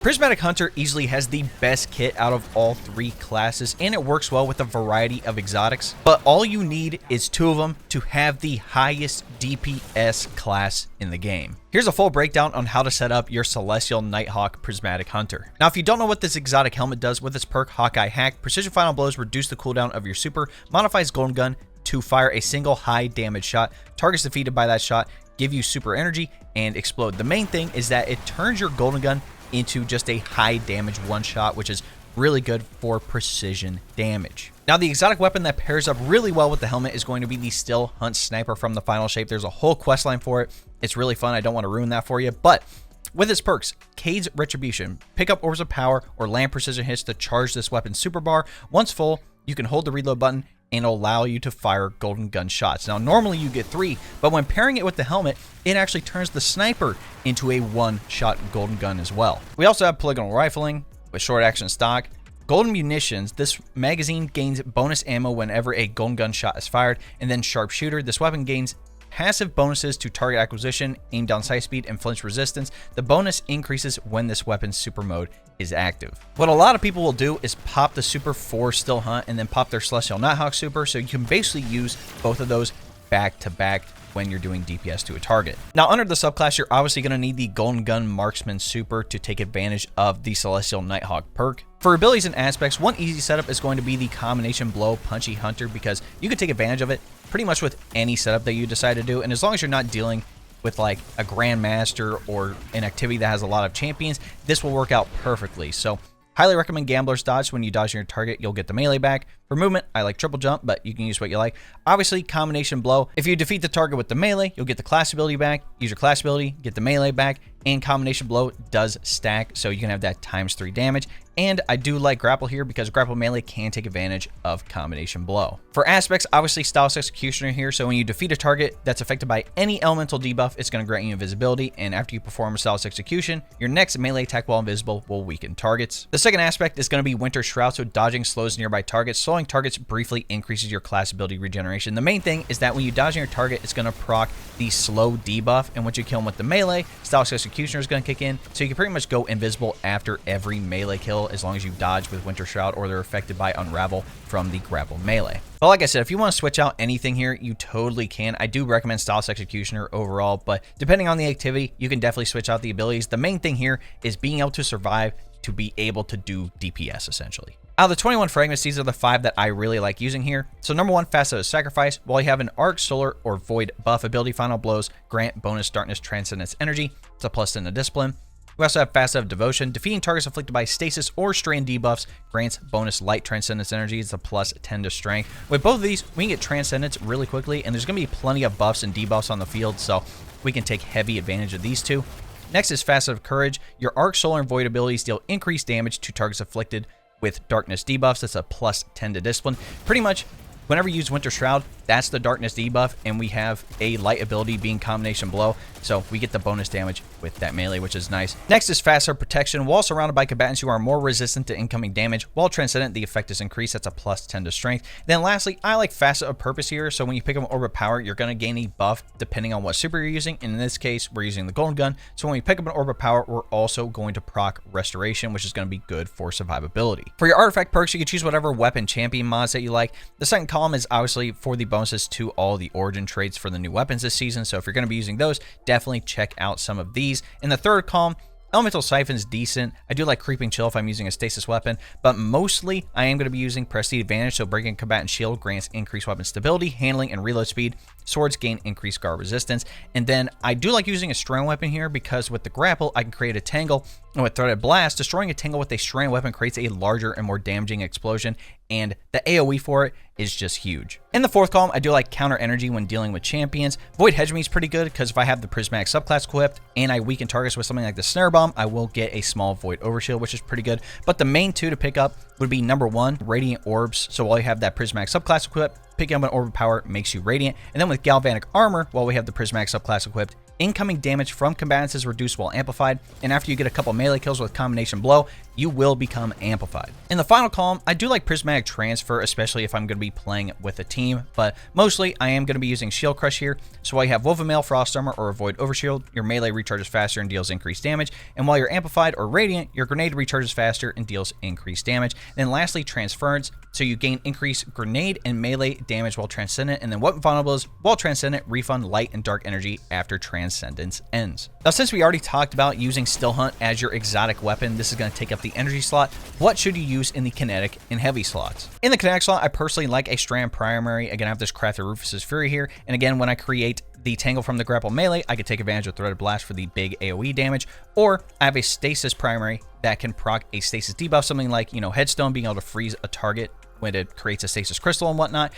Prismatic Hunter easily has the best kit out of all three classes, and it works well with a variety of exotics, but all you need is two of them to have the highest DPS class in the game. Here's a full breakdown on how to set up your Celestial Nighthawk Prismatic Hunter. Now, if you don't know what this exotic helmet does, with its perk Hawkeye Hack, Precision Final Blows reduce the cooldown of your super, modifies Golden Gun to fire a single high damage shot, targets defeated by that shot, give you super energy, and explode. The main thing is that it turns your Golden Gun into just a high damage one shot, which is really good for precision damage. Now, the exotic weapon that pairs up really well with the helmet is going to be the Still Hunt Sniper from the Final Shape. There's a whole quest line for it. It's really fun. I don't want to ruin that for you, but with its perks, Cade's Retribution, pick up Orbs of Power or land precision hits to charge this weapon's super bar. Once full, you can hold the reload button and allow you to fire Golden Gun shots. Now, normally you get 3, but when pairing it with the helmet, it actually turns the sniper into a one-shot Golden Gun as well. We also have Polygonal Rifling with short action stock. Golden Munitions, this magazine gains bonus ammo whenever a Golden Gun shot is fired, and then Sharpshooter, this weapon gains passive bonuses to target acquisition, aim down sight speed, and flinch resistance. The bonus increases when this weapon's super mode is active. What a lot of people will do is pop the super for Still Hunt and then pop their Celestial Nighthawk super, so you can basically use both of those back to back when you're doing DPS to a target. Now, under the subclass, you're obviously going to need the Golden Gun Marksman super to take advantage of the Celestial Nighthawk perk. For abilities and aspects, one easy setup is going to be the Combination Blow Punchy Hunter, because you can take advantage of it pretty much with any setup that you decide to do, and as long as you're not dealing with like a Grandmaster or an activity that has a lot of champions, this will work out perfectly. So highly recommend Gambler's Dodge. When you dodge your target, you'll get the melee back. For movement, I like Triple Jump, but you can use what you like. Obviously, Combination Blow. If you defeat the target with the melee, you'll get the class ability back. Use your class ability, get the melee back, and Combination Blow does stack, so you can have that ×3 damage. And I do like Grapple here because Grapple Melee can take advantage of Combination Blow. For aspects, obviously Stylus Executioner here, so when you defeat a target that's affected by any elemental debuff, it's going to grant you invisibility, and after you perform a Stylus Execution, your next melee attack while invisible will weaken targets. The second aspect is going to be Winter Shroud, so dodging slows nearby targets. Slowing targets briefly increases your class ability regeneration. The main thing is that when you dodge your target, it's going to proc the slow debuff, and once you kill him with the melee, Stylus Executioner is going to kick in, so you can pretty much go invisible after every melee kill as long as you dodge with Winter Shroud or they're affected by Unravel from the Grapple Melee. But like I said, if you want to switch out anything here, you totally can. I do recommend Stylus Executioner overall, but depending on the activity, you can definitely switch out the abilities. The main thing here is being able to survive to be able to do DPS, essentially. Out of the 21 fragments, these are the 5 that I really like using here. So number 1, Facet of Sacrifice. While you have an Arc, Solar, or Void buff ability, Final Blows grant bonus Darkness Transcendence energy. It's a +10 to Discipline. We also have Facet of Devotion. Defeating targets afflicted by stasis or strain debuffs grants bonus Light Transcendence energy. It's a +10 to Strength. With both of these, we can get Transcendence really quickly, and there's going to be plenty of buffs and debuffs on the field, so we can take heavy advantage of these two. Next is Facet of Courage. Your Arc, Solar, and Void abilities deal increased damage to targets afflicted with Darkness debuffs. That's a +10 to Discipline. Pretty much, whenever you use Winter Shroud, that's the Darkness debuff, and we have a light ability being Combination Blow, so we get the bonus damage with that melee, which is nice. Next is Facet of Protection. While surrounded by combatants, you are more resistant to incoming damage. While Transcendent, the effect is increased. That's a +10 to Strength. Then lastly, I like Facet of Purpose here, so when you pick up Orb of Power, you're going to gain a buff depending on what super you're using. In this case, we're using the Golden Gun, so when we pick up an Orb of Power, we're also going to proc Restoration, which is going to be good for survivability. For your artifact perks, you can choose whatever weapon champion mods that you like. The second column is obviously for the bonuses to all the origin traits for the new weapons this season, so if you're going to be using those, definitely check out some of these. In the third column, Elemental Siphon's decent. I do like Creeping Chill if I'm using a stasis weapon, but mostly I am going to be using Prestige Advantage, so Breaking Combatant Shield grants increased weapon stability, handling, and reload speed. Swords gain increased guard resistance. And then I do like using a strand weapon here because with the grapple, I can create a tangle. And with Threaded Blast, destroying a tangle with a strand weapon creates a larger and more damaging explosion, and the AoE for it is just huge. In the fourth column, I do like Counter Energy when dealing with champions. Void Hegemony is pretty good because if I have the Prismatic subclass equipped and I weaken targets with something like the Snare Bomb, I will get a small Void Overshield, which is pretty good. But the main two to pick up would be number 1, Radiant Orbs. So while you have that Prismatic subclass equipped, picking up an Orb of Power makes you Radiant. And then with Galvanic Armor, while we have the Prismatic subclass equipped, incoming damage from combatants is reduced while amplified, and after you get a couple melee kills with combination blow, you will become amplified. In the final column, I do like Prismatic Transfer, especially if I'm going to be playing with a team, but mostly I am going to be using Shield Crush here. So while you have Woven Mail, Frost Armor, or Avoid Overshield, your melee recharges faster and deals increased damage, and while you're amplified or radiant, your grenade recharges faster and deals increased damage. And then lastly, Transference, so you gain increased grenade and melee damage while Transcendent, and then weapon vulnerables while Transcendent refund light and dark energy after Transcendence ends. Now, since we already talked about using Still Hunt as your exotic weapon, this is going to take up the energy slot. What should you use in the kinetic and heavy slots? In the kinetic slot, I personally like a Strand Primary. Again, I have this Crafted Rufus's Fury here, and again, when I create the Tangle from the Grapple melee, I could take advantage of Threaded Blast for the big AoE damage, or I have a Stasis Primary that can proc a Stasis debuff, something like, Headstone, being able to freeze a target when it creates a Stasis Crystal and whatnot.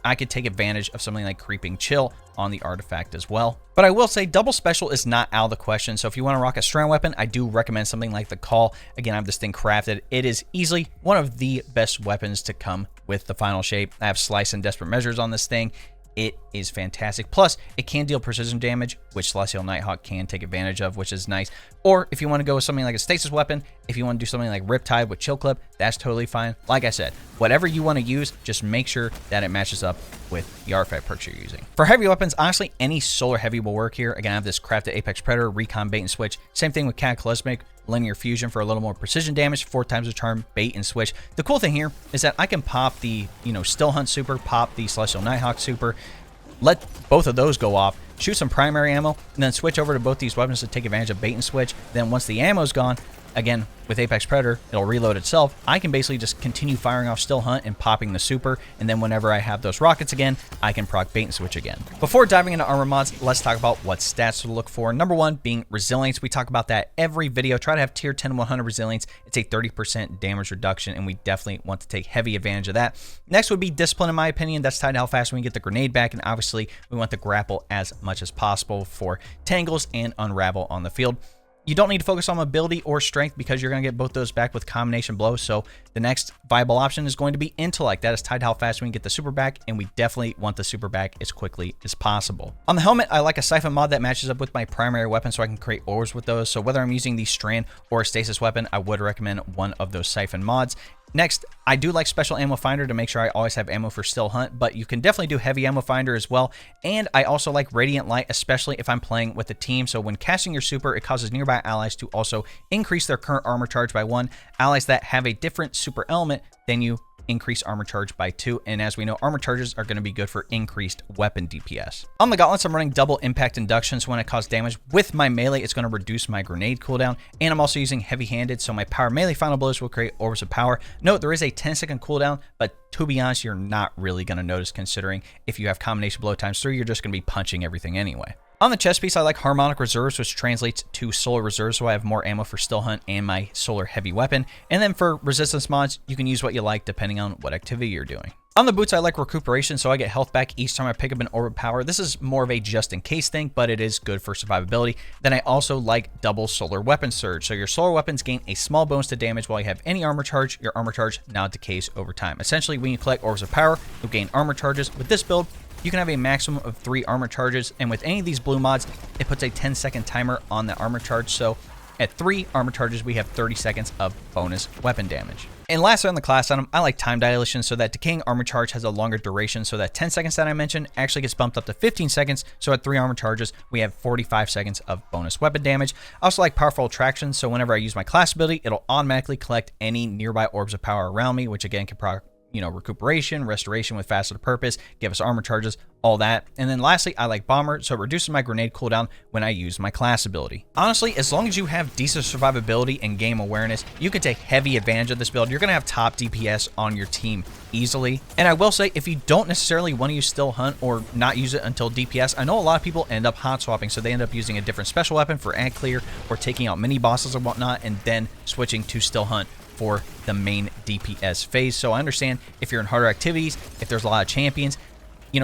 I could take advantage of something like Creeping Chill on the artifact as well. But I will say double special is not out of the question. So if you want to rock a strand weapon, I do recommend something like the Call. Again, I have this thing crafted. It is easily one of the best weapons to come with the final shape. I have Slice and Desperate Measures on this thing. It is fantastic. Plus, it can deal precision damage, which Celestial Nighthawk can take advantage of, which is nice. Or if you want to go with something like a stasis weapon, if you want to do something like Riptide with Chill Clip, that's totally fine. Like I said, whatever you want to use, just make sure that it matches up with the artifact perks you're using. For heavy weapons, honestly, any solar heavy will work here. Again, I have this crafted Apex Predator, Recon Bait and Switch. Same thing with Cataclysmic, Linear Fusion for a little more precision damage, 4 times the charm, bait and switch. The cool thing here is that I can pop the, Still Hunt super, pop the Celestial Nighthawk super, let both of those go off, shoot some primary ammo, and then switch over to both these weapons to take advantage of bait and switch. Then once the ammo's gone, again, with Apex Predator, it'll reload itself. I can basically just continue firing off Still Hunt and popping the super, and then whenever I have those rockets again, I can proc bait and switch again. Before diving into armor mods, let's talk about what stats to look for. Number one being resilience. We talk about that every video. Try to have tier 10 100 resilience. It's a 30% damage reduction, and we definitely want to take heavy advantage of that. Next would be discipline, in my opinion. That's tied to how fast we can get the grenade back, and obviously we want to grapple as much as possible for tangles and unravel on the field. You don't need to focus on mobility or strength because you're going to get both those back with combination blow. So the next viable option is going to be intellect. That is tied to how fast we can get the super back, and we definitely want the super back as quickly as possible. On the helmet, I like a siphon mod that matches up with my primary weapon so I can create orbs with those. So whether I'm using the strand or a stasis weapon, I would recommend one of those siphon mods. Next, I do like Special Ammo Finder to make sure I always have ammo for Still Hunt, but you can definitely do Heavy Ammo Finder as well. And I also like Radiant Light, especially if I'm playing with a team. So when casting your super, it causes nearby allies to also increase their current armor charge by 1. Allies that have a different super element than you increase armor charge by 2, and as we know, armor charges are going to be good for increased weapon DPS. On the gauntlets, I'm running double impact induction, so when I cause damage with my melee, it's going to reduce my grenade cooldown, and I'm also using heavy-handed, so my power melee final blows will create orbs of power. Note, there is a 10-second cooldown, but to be honest, you're not really going to notice, considering if you have combination blow times 3, you're just going to be punching everything anyway. On the chest piece, I like Harmonic Reserves, which translates to Solar Reserves, so I have more ammo for Still Hunt and my Solar Heavy Weapon. And then for resistance mods, you can use what you like depending on what activity you're doing. On the boots, I like Recuperation, so I get health back each time I pick up an Orb of Power. This is more of a just-in-case thing, but it is good for survivability. Then I also like double Solar Weapon Surge, so your Solar Weapons gain a small bonus to damage while you have any armor charge. Your armor charge now decays over time. Essentially, when you collect Orbs of Power, you'll gain armor charges. With this build, you can have a maximum of 3 armor charges, and with any of these blue mods, it puts a 10-second timer on the armor charge, so at 3 armor charges, we have 30 seconds of bonus weapon damage. And lastly on the class item, I like Time Dilation so that decaying armor charge has a longer duration, so that 10 seconds that I mentioned actually gets bumped up to 15 seconds, so at 3 armor charges, we have 45 seconds of bonus weapon damage. I also like Powerful Attraction, so whenever I use my class ability, it'll automatically collect any nearby orbs of power around me, which again can proc recuperation, restoration with faster to purpose, give us armor charges, all that. And then lastly, I like Bomber, so it reduces my grenade cooldown when I use my class ability. Honestly, as long as you have decent survivability and game awareness, you can take heavy advantage of this build. You're going to have top DPS on your team easily. And I will say, if you don't necessarily want to use Still Hunt or not use it until DPS, I know a lot of people end up hot swapping, so they end up using a different special weapon for ad clear or taking out mini bosses or whatnot, and then switching to Still Hunt for the main DPS phase. So I understand if you're in harder activities, if there's a lot of champions,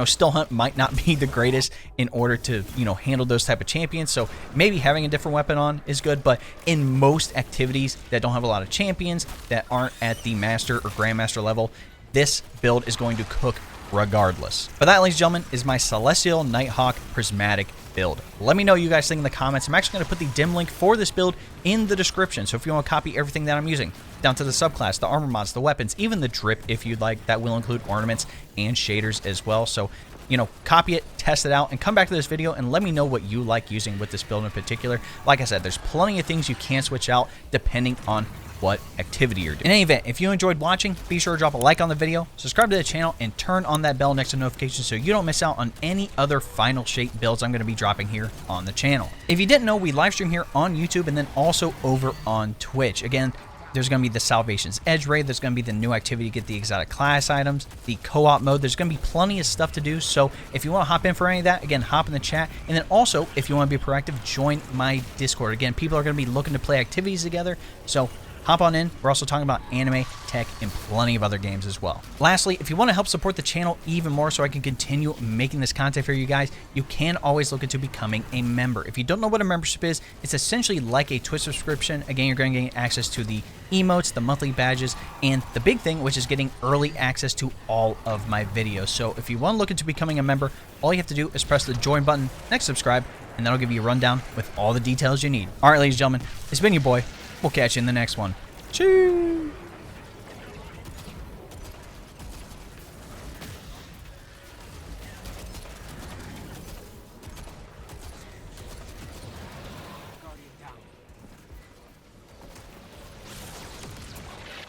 Still Hunt might not be the greatest in order to, handle those type of champions. So maybe having a different weapon on is good, but in most activities that don't have a lot of champions, that aren't at the Master or Grandmaster level, this build is going to cook regardless. But that, ladies and gentlemen, is my Celestial Nighthawk Prismatic build. Let me know what you guys think in the comments. I'm actually going to put the dim link for this build in the description, so if you want to copy everything that I'm using, down to the subclass, the armor mods, the weapons, even the drip if you'd like, that will include ornaments and shaders as well. So, you know, copy it, test it out, and come back to this video and let me know what you like using with this build in particular. Like I said, there's plenty of things you can switch out depending on what activity you're doing. In any event, if you enjoyed watching, be sure to drop a like on the video, subscribe to the channel, and turn on that bell next to notifications so you don't miss out on any other final shape builds I'm going to be dropping here on the channel. If you didn't know, we live stream here on YouTube and then also over on Twitch. Again, there's going to be the Salvation's Edge raid, there's going to be the new activity to get the exotic class items, the co-op mode, there's going to be plenty of stuff to do, so if you want to hop in for any of that, again, hop in the chat, and then also, if you want to be proactive, join my Discord. Again, people are going to be looking to play activities together, so hop on in. We're also talking about anime, tech, and plenty of other games as well. Lastly, if you want to help support the channel even more so I can continue making this content for you guys, you can always look into becoming a member. If you don't know what a membership is, it's essentially like a Twitch subscription. Again, you're going to get access to the emotes, the monthly badges, and the big thing, which is getting early access to all of my videos. So if you want to look into becoming a member, all you have to do is press the join button, next subscribe, and that'll give you a rundown with all the details you need. All right, ladies and gentlemen, it's been your boy. We'll catch you in the next one. Cheers!